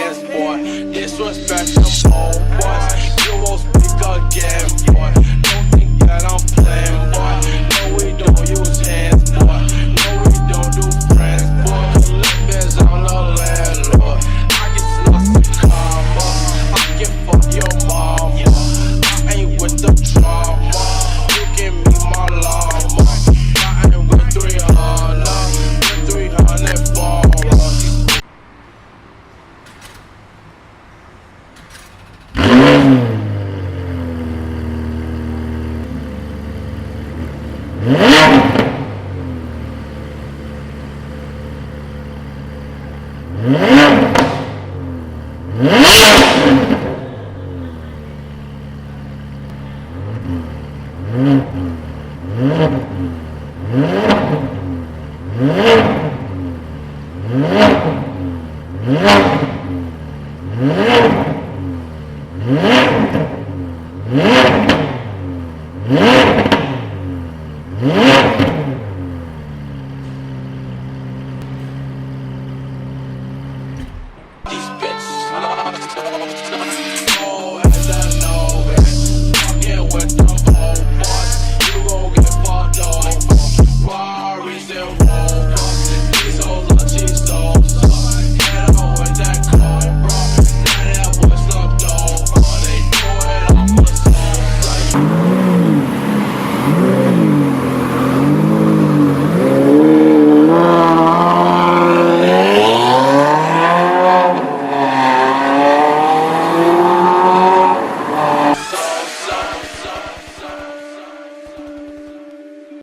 hands, boy. Disrespect them old boys. You won't speak again, boy. Don't think that I'm playing, boy. No, we don't use hands, boy. No, we don't do friends, boy. Living's on the landlord. I get lost in karma. I can fuck your mama. I ain't with the drama. You give me my llama. I ain't with 300. With 300 ballers. These bitches,